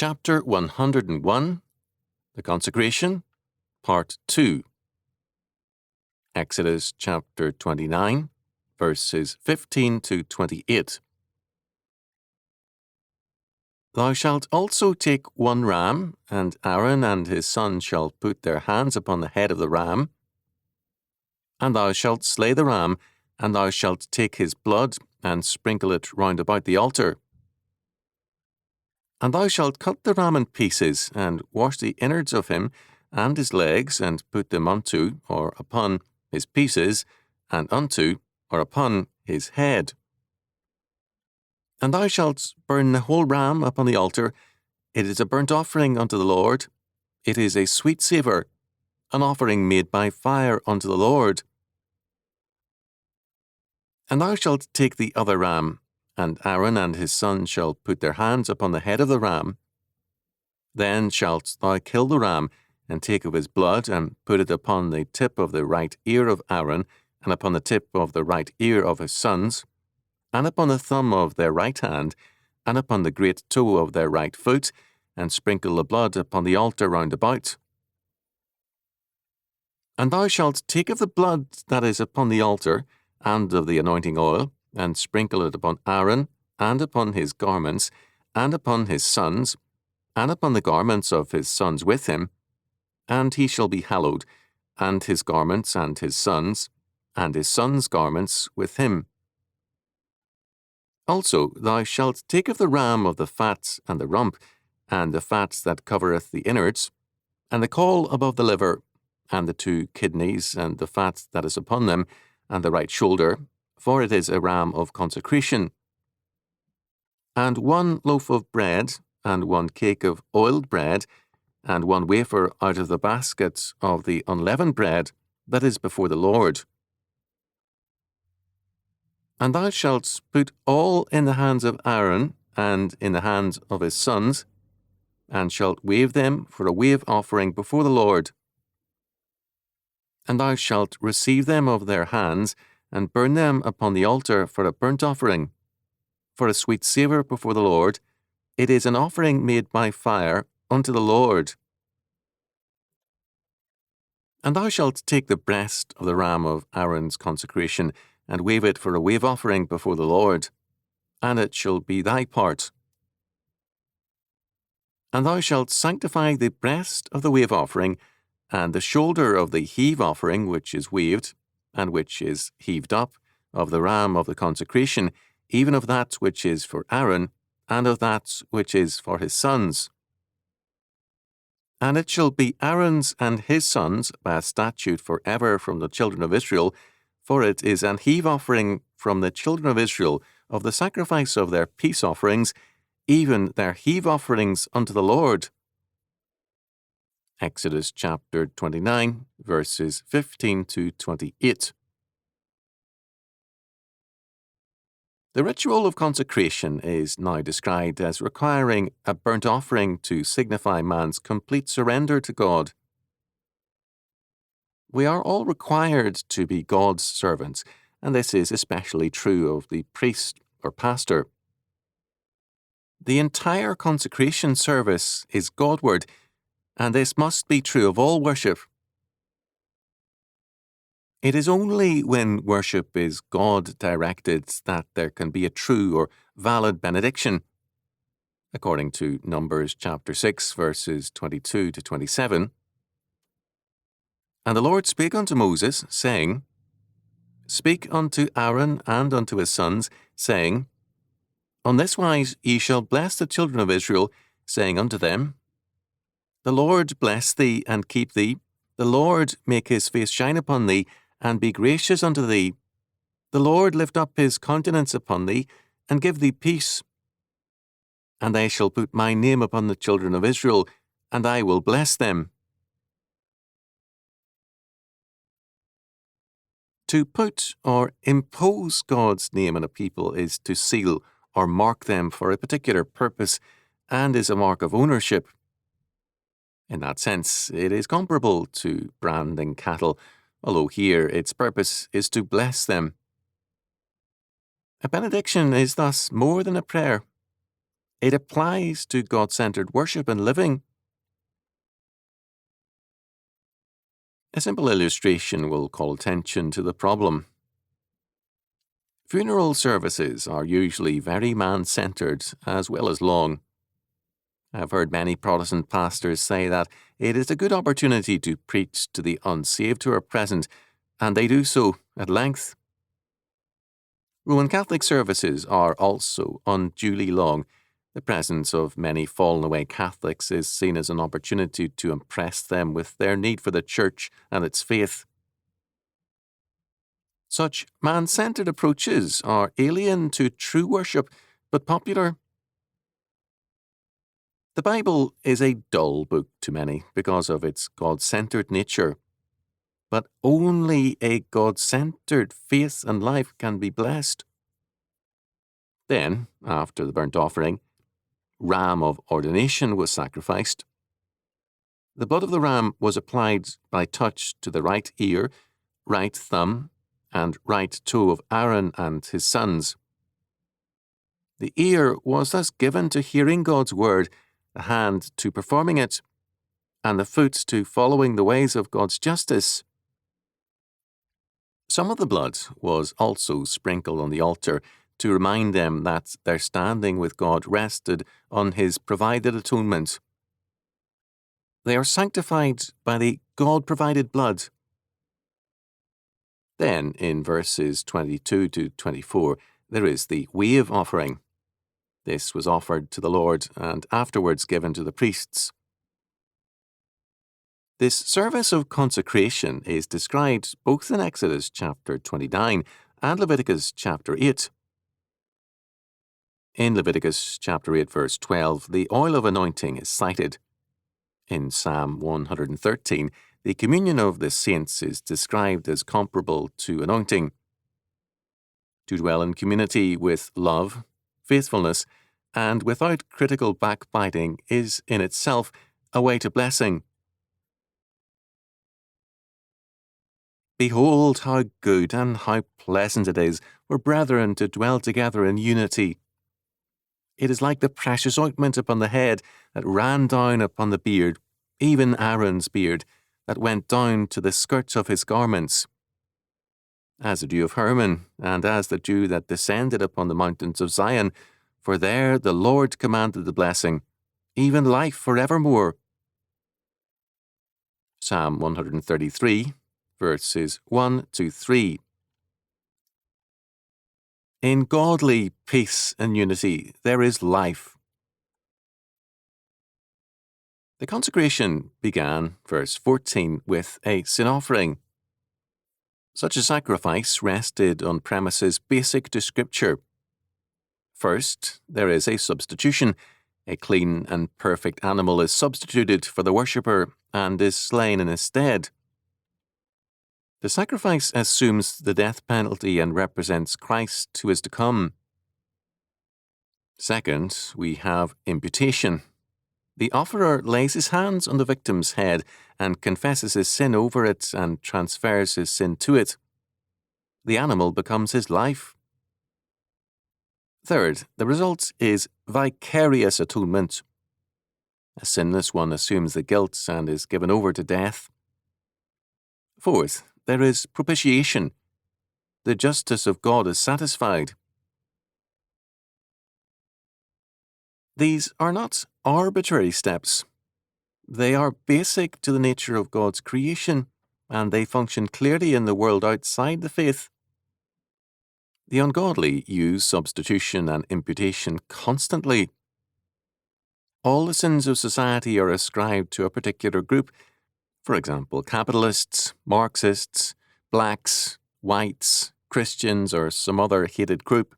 Chapter 101, The Consecration, Part 2. Exodus chapter 29, verses 15 to 28. Thou shalt also take one ram, and Aaron and his sons shall put their hands upon the head of the ram. And thou shalt slay the ram, and thou shalt take his blood, and sprinkle it round about the altar. And thou shalt cut the ram in pieces, and wash the innards of him, and his legs, and put them unto, or upon, his pieces, and unto, or upon, his head. And thou shalt burn the whole ram upon the altar. It is a burnt offering unto the Lord. It is a sweet savour, an offering made by fire unto the Lord. And thou shalt take the other ram, and Aaron and his sons shall put their hands upon the head of the ram. Then shalt thou kill the ram, and take of his blood, and put it upon the tip of the right ear of Aaron, and upon the tip of the right ear of his sons, and upon the thumb of their right hand, and upon the great toe of their right foot, and sprinkle the blood upon the altar round about. And thou shalt take of the blood that is upon the altar, and of the anointing oil, and sprinkle it upon Aaron, and upon his garments, and upon his sons, and upon the garments of his sons with him, and he shall be hallowed, and his garments, and his sons' garments with him. Also thou shalt take of the ram of the fat and the rump, and the fat that covereth the innards, and the caul above the liver, and the 2 kidneys, and the fat that is upon them, and the right shoulder, for it is a ram of consecration. And 1 loaf of bread, and 1 cake of oiled bread, and 1 wafer out of the basket of the unleavened bread that is before the Lord. And thou shalt put all in the hands of Aaron, and in the hands of his sons, and shalt wave them for a wave offering before the Lord. And thou shalt receive them of their hands, and burn them upon the altar for a burnt offering, for a sweet savour before the Lord. It is an offering made by fire unto the Lord. And thou shalt take the breast of the ram of Aaron's consecration, and wave it for a wave offering before the Lord, and it shall be thy part. And thou shalt sanctify the breast of the wave offering, and the shoulder of the heave offering which is waved, and which is heaved up, of the ram of the consecration, even of that which is for Aaron, and of that which is for his sons. And it shall be Aaron's and his sons by a statute for ever from the children of Israel, for it is an heave offering from the children of Israel of the sacrifice of their peace offerings, even their heave offerings unto the Lord. Exodus chapter 29, verses 15 to 28. The ritual of consecration is now described as requiring a burnt offering to signify man's complete surrender to God. We are all required to be God's servants, and this is especially true of the priest or pastor. The entire consecration service is Godward, and this must be true of all worship. It is only when worship is God-directed that there can be a true or valid benediction. According to Numbers chapter 6, verses 22 to 27. And the Lord spake unto Moses, saying, Speak unto Aaron and unto his sons, saying, On this wise ye shall bless the children of Israel, saying unto them, The Lord bless thee and keep thee. The Lord make his face shine upon thee, and be gracious unto thee. The Lord lift up his countenance upon thee, and give thee peace. And I shall put my name upon the children of Israel, and I will bless them. To put or impose God's name on a people is to seal or mark them for a particular purpose, and is a mark of ownership. In that sense, it is comparable to branding cattle, although here its purpose is to bless them. A benediction is thus more than a prayer. It applies to God-centered worship and living. A simple illustration will call attention to the problem. Funeral services are usually very man-centered as well as long. I've heard many Protestant pastors say that it is a good opportunity to preach to the unsaved who are present, and they do so at length. Roman Catholic services are also unduly long. The presence of many fallen-away Catholics is seen as an opportunity to impress them with their need for the Church and its faith. Such man-centered approaches are alien to true worship, but popular. The Bible is a dull book to many because of its God-centered nature. But only a God-centered faith and life can be blessed. Then, after the burnt offering, ram of ordination was sacrificed. The blood of the ram was applied by touch to the right ear, right thumb, and right toe of Aaron and his sons. The ear was thus given to hearing God's word, the hand to performing it, and the foot to following the ways of God's justice. Some of the blood was also sprinkled on the altar to remind them that their standing with God rested on His provided atonement. They are sanctified by the God-provided blood. Then, in verses 22 to 24, there is the wave offering. This was offered to the Lord and afterwards given to the priests. This service of consecration is described both in Exodus chapter 29 and Leviticus chapter 8. In Leviticus chapter 8 verse 12, the oil of anointing is cited. In Psalm 113, the communion of the saints is described as comparable to anointing. To dwell in community with love, faithfulness, and without critical backbiting is in itself a way to blessing. Behold how good and how pleasant it is for brethren to dwell together in unity. It is like the precious ointment upon the head that ran down upon the beard, even Aaron's beard, that went down to the skirts of his garments. As the dew of Hermon, and as the dew that descended upon the mountains of Zion, for there the Lord commanded the blessing, even life forevermore. Psalm 133, verses 1 to 3. In godly peace and unity there is life. The consecration began, verse 14, with a sin offering. Such a sacrifice rested on premises basic to Scripture. First, there is a substitution. A clean and perfect animal is substituted for the worshipper and is slain in his stead. The sacrifice assumes the death penalty and represents Christ who is to come. Second, we have imputation. The offerer lays his hands on the victim's head and confesses his sin over it and transfers his sin to it. The animal becomes his life. Third, the result is vicarious atonement. A sinless one assumes the guilt and is given over to death. Fourth, there is propitiation. The justice of God is satisfied. These are not arbitrary steps. They are basic to the nature of God's creation, and they function clearly in the world outside the faith. The ungodly use substitution and imputation constantly. All the sins of society are ascribed to a particular group. For example, capitalists, Marxists, blacks, whites, Christians, or some other hated group.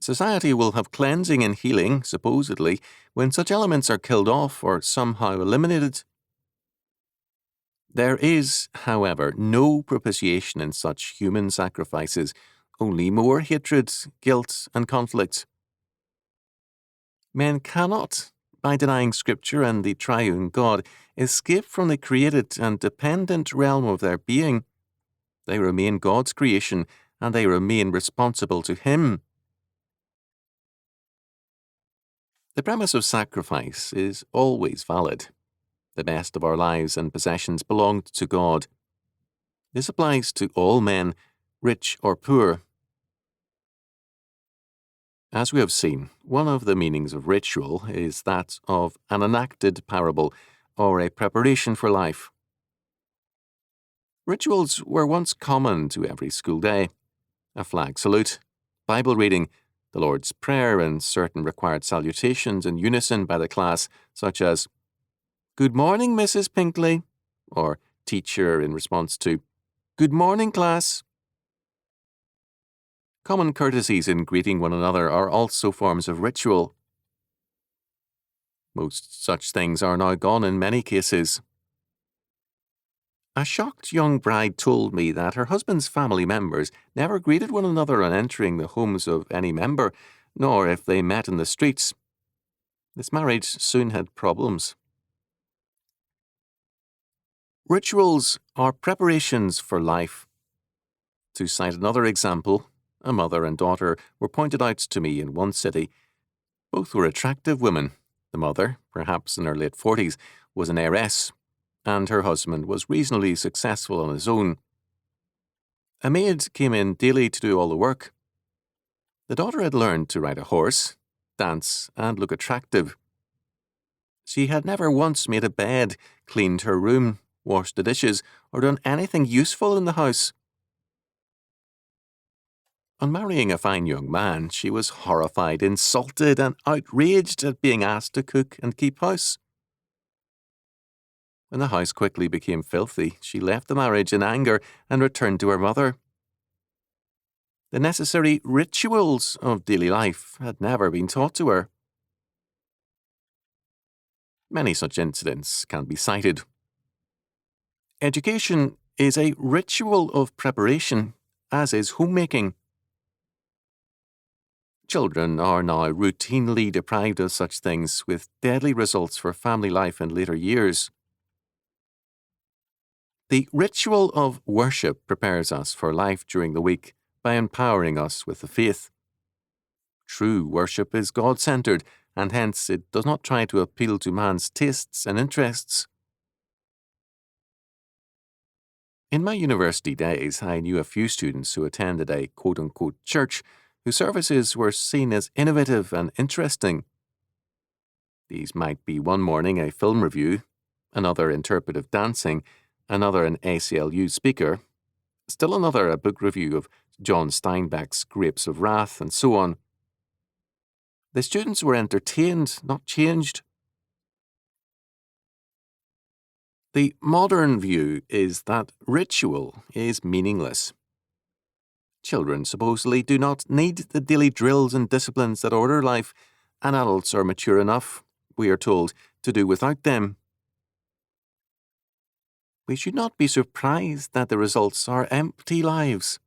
Society will have cleansing and healing, supposedly, when such elements are killed off or somehow eliminated. There is, however, no propitiation in such human sacrifices, only more hatred, guilt, and conflict. Men cannot, by denying Scripture and the triune God, escape from the created and dependent realm of their being. They remain God's creation, and they remain responsible to Him. The premise of sacrifice is always valid. The best of our lives and possessions belong to God. This applies to all men, rich or poor. As we have seen, one of the meanings of ritual is that of an enacted parable or a preparation for life. Rituals were once common to every school day: a flag salute, Bible reading, the Lord's Prayer, and certain required salutations in unison by the class, such as, "Good morning, Mrs. Pinkley," or teacher in response to, "Good morning, class." Common courtesies in greeting one another are also forms of ritual. Most such things are now gone in many cases. A shocked young bride told me that her husband's family members never greeted one another on entering the homes of any member, nor if they met in the streets. This marriage soon had problems. Rituals are preparations for life. To cite another example, a mother and daughter were pointed out to me in one city. Both were attractive women. The mother, perhaps in her late 40s, was an heiress, and her husband was reasonably successful on his own. A maid came in daily to do all the work. The daughter had learned to ride a horse, dance, and look attractive. She had never once made a bed, cleaned her room, washed the dishes, or done anything useful in the house. On marrying a fine young man, she was horrified, insulted, and outraged at being asked to cook and keep house. When the house quickly became filthy, she left the marriage in anger and returned to her mother. The necessary rituals of daily life had never been taught to her. Many such incidents can be cited. Education is a ritual of preparation, as is homemaking. Children are now routinely deprived of such things, with deadly results for family life in later years. The ritual of worship prepares us for life during the week by empowering us with the faith. True worship is God-centered, and hence it does not try to appeal to man's tastes and interests. In my university days, I knew a few students who attended a quote-unquote church whose services were seen as innovative and interesting. These might be one morning a film review, another interpretive dancing, another an ACLU speaker, still another a book review of John Steinbeck's Grapes of Wrath, and so on. The students were entertained, not changed. The modern view is that ritual is meaningless. Children supposedly do not need the daily drills and disciplines that order life, and adults are mature enough, we are told, to do without them. We should not be surprised that the results are empty lives.